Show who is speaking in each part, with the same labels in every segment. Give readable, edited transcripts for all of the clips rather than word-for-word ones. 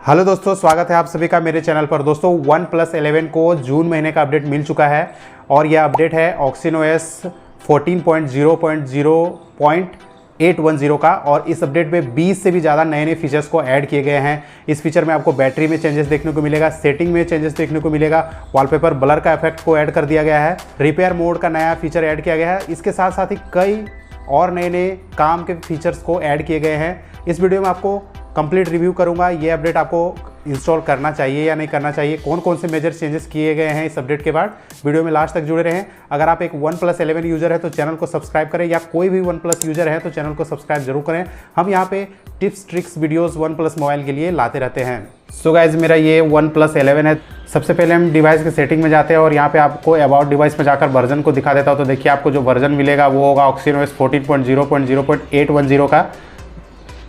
Speaker 1: Hello दोस्तों, स्वागत है आप सभी का मेरे चैनल पर। दोस्तों OnePlus 11 को जून महीने का अपडेट मिल चुका है और यह अपडेट है OxygenOS 14.0.0.810 का। और इस अपडेट में 20 से भी ज़्यादा नए नए फीचर्स को ऐड किए गए हैं। इस फीचर में आपको बैटरी में चेंजेस देखने को मिलेगा, सेटिंग में चेंजेस देखने को मिलेगा, वॉलपेपर ब्लर का इफेक्ट को ऐड कर दिया गया है, रिपेयर मोड का नया फीचर ऐड किया गया है। इसके साथ साथ ही कई और नए नए काम के फीचर्स को ऐड किए गए हैं। इस वीडियो में आपको कंप्लीट रिव्यू करूंगा, ये अपडेट आपको इंस्टॉल करना चाहिए या नहीं करना चाहिए, कौन कौन से मेजर चेंजेस किए गए हैं इस अपडेट के बाद। वीडियो में लास्ट तक जुड़े रहें। अगर आप एक OnePlus 11 यूज़र है तो चैनल को सब्सक्राइब करें, या कोई भी OnePlus यूज़र है तो चैनल को सब्सक्राइब जरूर करें। हम यहाँ पे tips tricks videos OnePlus mobile के लिए लाते रहते हैं। सो गाइज, मेरा ये OnePlus 11 है। सबसे पहले हम डिवाइस के सेटिंग में जाते हैं और यहाँ पे आपको अबाउट डिवाइस में जाकर वर्जन को दिखा देता हूँ। तो देखिए, आपको जो वर्जन मिलेगा वो होगा OxygenOS 14.0.0.810 का।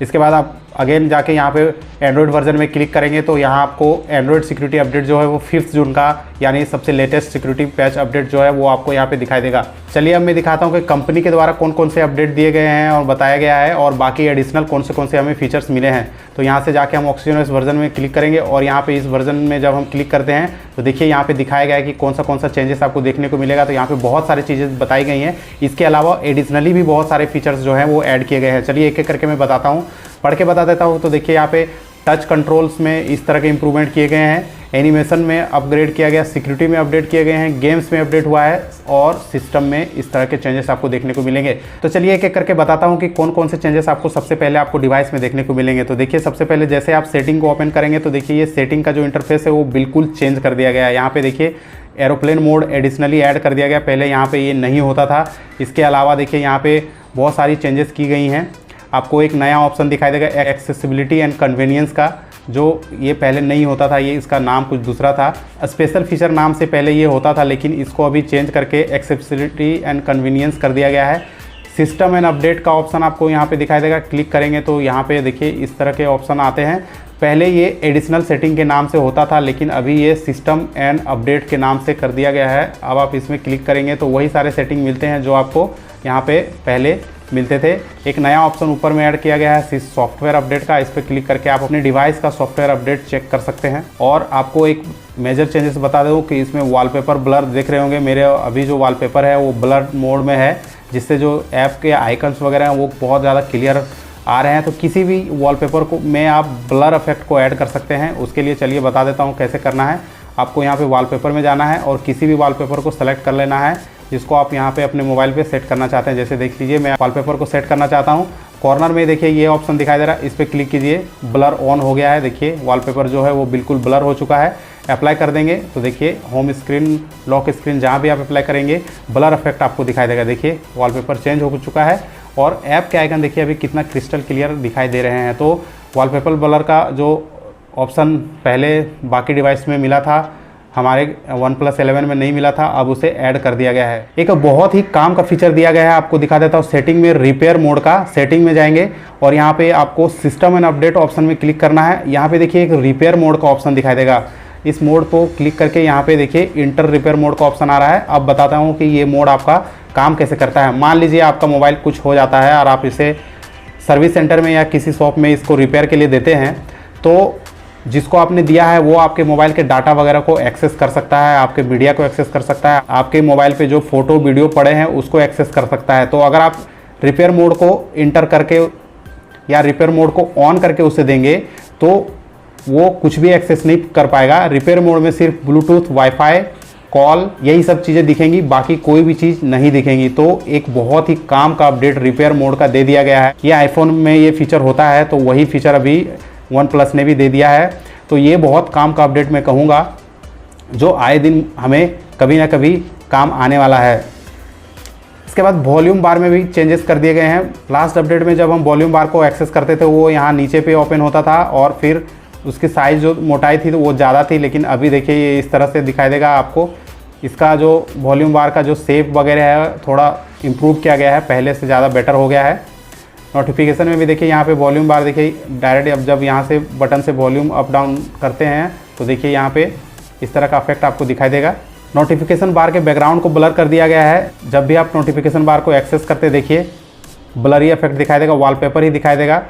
Speaker 1: इसके बाद आप अगेन जाके यहाँ पे एंड्रॉयड वर्जन में क्लिक करेंगे तो यहाँ आपको एंड्रॉयड सिक्योरिटी अपडेट जो है वो 5 जून का, यानी सबसे लेटेस्ट सिक्योरिटी पैच अपडेट जो है वो आपको यहाँ पे दिखाई देगा। चलिए अब मैं दिखाता हूँ कि कंपनी के द्वारा कौन कौन से अपडेट दिए गए हैं और बताया गया है, और बाकी एडिशनल कौन से हमें फीचर्स मिले हैं। तो यहाँ से जाके हम OxygenOS वर्जन में क्लिक करेंगे और यहाँ पे इस वर्जन में जब हम क्लिक करते हैं तो देखिए यहाँ पे दिखाया गया है कि कौन सा चेंजेस आपको देखने को मिलेगा। तो यहाँ पे बहुत सारी चीज़ें बताई गई हैं। इसके अलावा एडिशनली भी बहुत सारे फीचर्स जो हैं वो ऐड किए गए हैं। चलिए एक एक करके मैं बताता हूँ, पढ़ के बता देता हूँ। तो देखिए यहाँ पे टच कंट्रोल्स में इस तरह के इंप्रूवमेंट किए गए हैं, एनिमेशन में अपग्रेड किया गया, सिक्योरिटी में अपडेट किए गए हैं, गेम्स में अपडेट हुआ है, और सिस्टम में इस तरह के चेंजेस आपको देखने को मिलेंगे। तो चलिए एक एक करके बताता हूँ कि कौन कौन से चेंजेस आपको सबसे पहले आपको डिवाइस में देखने को मिलेंगे। तो देखिए, सबसे पहले जैसे आप सेटिंग को ओपन करेंगे तो देखिए ये सेटिंग का जो इंटरफेस है वो बिल्कुल चेंज कर दिया गया है। यहाँ पे देखिए एरोप्लेन मोड एडिशनली ऐड कर दिया गया, पहले यहाँ पे ये नहीं होता था। इसके अलावा देखिए यहाँ पे बहुत सारी चेंजेस की गई हैं। आपको एक नया ऑप्शन दिखाई देगा एक्सेसिबिलिटी एंड कन्वीनियंस का, जो ये पहले नहीं होता था, ये इसका नाम कुछ दूसरा था। स्पेशल फीचर नाम से पहले ये होता था, लेकिन इसको अभी चेंज करके एक्सेसिबिलिटी एंड कन्वीनियंस कर दिया गया है। सिस्टम एंड अपडेट का ऑप्शन आपको यहाँ पे दिखाई देगा। क्लिक करेंगे तो यहाँ पे देखिए इस तरह के ऑप्शन आते हैं। पहले ये एडिशनल सेटिंग के नाम से होता था, लेकिन अभी ये सिस्टम एंड अपडेट के नाम से कर दिया गया है। अब आप इसमें क्लिक करेंगे तो वही सारे सेटिंग मिलते हैं जो आपको यहाँ पे पहले मिलते थे। एक नया ऑप्शन ऊपर में ऐड किया गया है सॉफ्टवेयर अपडेट का। इस पर क्लिक करके आप अपने डिवाइस का सॉफ्टवेयर अपडेट चेक कर सकते हैं। और आपको एक मेजर चेंजेस बता दूं कि इसमें वॉलपेपर ब्लर देख रहे होंगे, मेरे अभी जो वॉलपेपर है वो ब्लर मोड में है, जिससे जो ऐप के आइकन्स वगैरह हैं वो बहुत ज़्यादा क्लियर आ रहे हैं। तो किसी भी वॉलपेपर को में आप ब्लर इफेक्ट को ऐड कर सकते हैं। उसके लिए चलिए बता देता हूँ कैसे करना है। आपको यहाँ पे वॉलपेपर में जाना है और किसी भी वॉलपेपर को सेलेक्ट कर लेना है जिसको आप यहाँ पे अपने मोबाइल पे सेट करना चाहते हैं। जैसे देख लीजिए, मैं वॉलपेपर को सेट करना चाहता हूँ। कॉर्नर में देखिए ये ऑप्शन दिखाई दे रहा है, इस पर क्लिक कीजिए, ब्लर ऑन हो गया है। देखिए वॉलपेपर जो है वो बिल्कुल ब्लर हो चुका है। अप्लाई कर देंगे तो देखिए होम स्क्रीन, लॉक स्क्रीन, जहाँ भी आप अप्लाई करेंगे ब्लर इफेक्ट आपको दिखाई देगा। देखिए वॉलपेपर चेंज हो चुका है और ऐप के आइकन देखिए अभी कितना क्रिस्टल क्लियर दिखाई दे रहे हैं। तो वॉलपेपर ब्लर का जो ऑप्शन पहले बाकी डिवाइस में मिला था, हमारे OnePlus 11 में नहीं मिला था, अब उसे ऐड कर दिया गया है। एक बहुत ही काम का फीचर दिया गया है, आपको दिखा देता हूँ। सेटिंग में रिपेयर मोड का, सेटिंग में जाएंगे और यहाँ पे आपको सिस्टम एंड अपडेट ऑप्शन में क्लिक करना है। यहाँ पे देखिए एक रिपेयर मोड का ऑप्शन दिखाई देगा। इस मोड को क्लिक करके यहाँ पे देखिए इंटर रिपेयर मोड का ऑप्शन आ रहा है। अब बताता हूँ कि ये मोड आपका काम कैसे करता है। मान लीजिए आपका मोबाइल कुछ हो जाता है और आप इसे सर्विस सेंटर में या किसी शॉप में इसको रिपेयर के लिए देते हैं, तो जिसको आपने दिया है वो आपके मोबाइल के डाटा वगैरह को एक्सेस कर सकता है, आपके मीडिया को एक्सेस कर सकता है, आपके मोबाइल पे जो फोटो वीडियो पड़े हैं उसको एक्सेस कर सकता है। तो अगर आप रिपेयर मोड को इंटर करके या रिपेयर मोड को ऑन करके उसे देंगे तो वो कुछ भी एक्सेस नहीं कर पाएगा। रिपेयर मोड में सिर्फ ब्लूटूथ, वाईफाई, कॉल, यही सब चीज़ें दिखेंगी, बाकी कोई भी चीज़ नहीं दिखेंगी। तो एक बहुत ही काम का अपडेट रिपेयर मोड का दे दिया गया है। ये आईफोन में ये फीचर होता है, तो वही फीचर अभी OnePlus ने भी दे दिया है। तो ये बहुत काम का अपडेट मैं कहूँगा, जो आए दिन हमें कभी ना कभी काम आने वाला है। इसके बाद वॉल्यूम बार में भी चेंजेस कर दिए गए हैं। लास्ट अपडेट में जब हम वॉल्यूम बार को एक्सेस करते थे वो यहाँ नीचे पे ओपन होता था और फिर उसकी साइज़ जो मोटाई थी तो वो ज़्यादा थी, लेकिन अभी देखिए ये इस तरह से दिखाई देगा आपको। इसका जो वॉल्यूम बार का जो शेप वगैरह है थोड़ा इम्प्रूव किया गया है, पहले से ज़्यादा बेटर हो गया है। नोटिफिकेशन में भी देखिए यहाँ पे वॉल्यूम बार देखिए डायरेक्ट, अब जब यहाँ से बटन से वॉल्यूम अप डाउन करते हैं तो देखिए यहाँ पे इस तरह का इफेक्ट आपको दिखाई देगा। नोटिफिकेशन बार के बैकग्राउंड को ब्लर कर दिया गया है। जब भी आप नोटिफिकेशन बार को एक्सेस करते देखिए ब्लरी इफेक्ट दिखाई देगा, वॉलपेपर ही दिखाई देगा।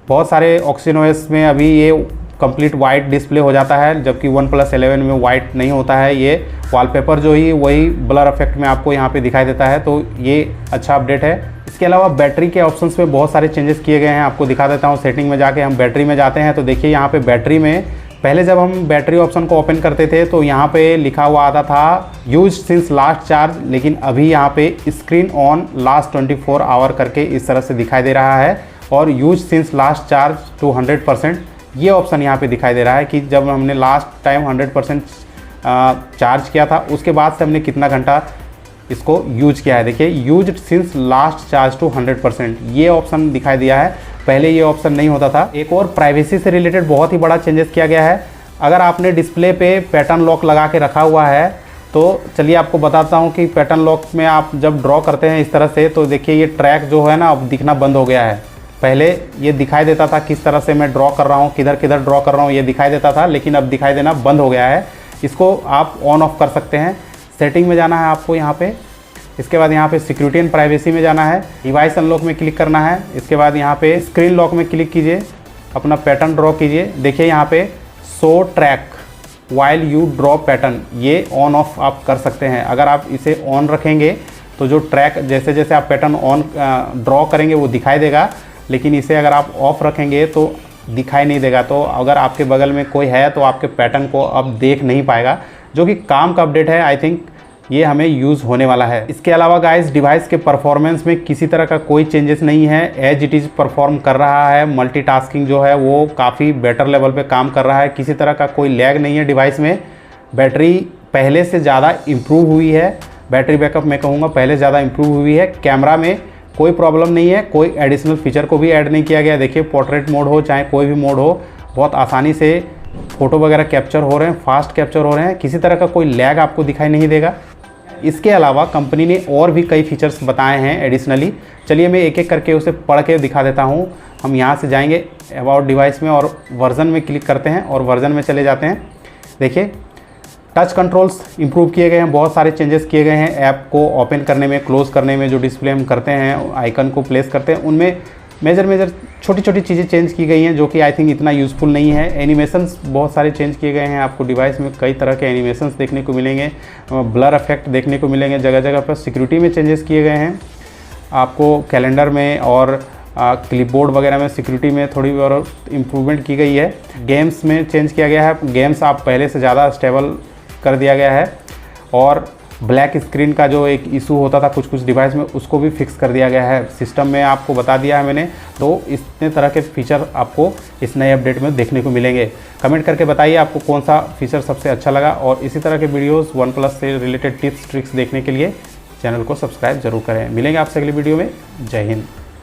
Speaker 1: बहुत सारे OxygenOS में अभी ये कंप्लीट वाइट डिस्प्ले हो जाता है, जबकि OnePlus 11 में वाइट नहीं होता है। ये वॉलपेपर जो ही वही ब्लर इफेक्ट में आपको यहाँ पे दिखाई देता है, तो ये अच्छा अपडेट है। इसके अलावा बैटरी के ऑप्शंस में बहुत सारे चेंजेस किए गए हैं, आपको दिखा देता हूँ। सेटिंग में जाके हम बैटरी में जाते हैं तो देखिए यहाँ पे बैटरी में पहले जब हम बैटरी ऑप्शन को ओपन करते थे तो यहाँ पे लिखा हुआ आता था यूज सिंस लास्ट चार्ज, लेकिन अभी यहाँ पे स्क्रीन ऑन लास्ट 24 आवर करके इस तरह से दिखाई दे रहा है, और use since last charge to 100% ये ऑप्शन यहाँ पे दिखाई दे रहा है कि जब हमने लास्ट टाइम 100% चार्ज किया था उसके बाद से हमने कितना घंटा इसको यूज किया है। देखिए use since last charge to 100% ये ऑप्शन दिखाई दिया है, पहले ये ऑप्शन नहीं होता था। एक और प्राइवेसी से रिलेटेड बहुत ही बड़ा चेंजेस किया गया है। अगर आपने डिस्प्ले पे पैटर्न लॉक लगा के रखा हुआ है तो चलिए आपको बताता हूँ कि पैटर्न लॉक में आप जब ड्रॉ करते हैं इस तरह से, तो देखिए ये ट्रैक जो है ना अब दिखना बंद हो गया है। पहले ये दिखाई देता था किस तरह से मैं ड्रॉ कर रहा हूँ, किधर किधर ड्रॉ कर रहा हूँ ये दिखाई देता था, लेकिन अब दिखाई देना बंद हो गया है। इसको आप ऑन ऑफ कर सकते हैं। सेटिंग में जाना है आपको यहाँ पे, इसके बाद यहाँ पे सिक्योरिटी एंड प्राइवेसी में जाना है, डिवाइस अनलॉक में क्लिक करना है। इसके बाद यहाँ पे स्क्रीन लॉक में क्लिक कीजिए, अपना पैटर्न ड्रॉ कीजिए। देखिए यहाँ पे show track while you draw pattern, ये ऑन ऑफ आप कर सकते हैं। अगर आप इसे ऑन रखेंगे तो जो ट्रैक जैसे जैसे आप पैटर्न ऑन ड्रॉ करेंगे वो दिखाई देगा, लेकिन इसे अगर आप ऑफ रखेंगे तो दिखाई नहीं देगा। तो अगर आपके बगल में कोई है तो आपके पैटर्न को अब देख नहीं पाएगा, जो कि काम का अपडेट है। आई थिंक ये हमें यूज़ होने वाला है। इसके अलावा गाइस डिवाइस के परफॉर्मेंस में किसी तरह का कोई चेंजेस नहीं है, एज इट इज़ परफॉर्म कर रहा है। मल्टीटास्किंग जो है वो काफ़ी बेटर लेवल पे काम कर रहा है, किसी तरह का कोई लैग नहीं है डिवाइस में। बैटरी पहले से ज़्यादा इम्प्रूव हुई है, बैटरी बैकअप मैं कहूँगा पहले से ज़्यादा इम्प्रूव हुई है। कैमरा में कोई प्रॉब्लम नहीं है, कोई एडिशनल फीचर को भी ऐड नहीं किया गया। देखिए पोर्ट्रेट मोड हो चाहे कोई भी मोड हो, बहुत आसानी से फ़ोटो वगैरह कैप्चर हो रहे हैं, फास्ट कैप्चर हो रहे हैं, किसी तरह का कोई लैग आपको दिखाई नहीं देगा। इसके अलावा कंपनी ने और भी कई फीचर्स बताए हैं एडिशनली। चलिए मैं एक एक करके उसे पढ़ के दिखा देता हूँ। हम यहाँ से जाएंगे अबाउट डिवाइस में और वर्जन में क्लिक करते हैं और वर्जन में चले जाते हैं। देखिए टच कंट्रोल्स इंप्रूव किए गए हैं, बहुत सारे चेंजेस किए गए हैं। ऐप को ओपन करने में, क्लोज़ करने में, जो डिस्प्ले हम करते हैं, आइकन को प्लेस करते हैं, उनमें मेजर छोटी छोटी चीज़ें चेंज की गई हैं, जो कि आई थिंक इतना यूज़फुल नहीं है। एनिमेशंस बहुत सारे चेंज किए गए हैं, आपको डिवाइस में कई तरह के एनिमेशंस देखने को मिलेंगे, ब्लर इफेक्ट देखने को मिलेंगे जगह जगह पर। सिक्योरिटी में चेंजेस किए गए हैं, आपको कैलेंडर में और क्लिपबोर्ड वगैरह में सिक्योरिटी में थोड़ी और इम्प्रूवमेंट की गई है। गेम्स में चेंज किया गया है, गेम्स आप पहले से ज़्यादा स्टेबल कर दिया गया है, और ब्लैक स्क्रीन का जो एक इशू होता था कुछ कुछ डिवाइस में उसको भी फिक्स कर दिया गया है। सिस्टम में आपको बता दिया है मैंने, तो इतने तरह के फीचर आपको इस नए अपडेट में देखने को मिलेंगे। कमेंट करके बताइए आपको कौन सा फीचर सबसे अच्छा लगा, और इसी तरह के वीडियोस OnePlus से रिलेटेड टिप्स ट्रिक्स देखने के लिए चैनल को सब्सक्राइब जरूर करें। मिलेंगे आपसे अगली वीडियो में। जय हिंद।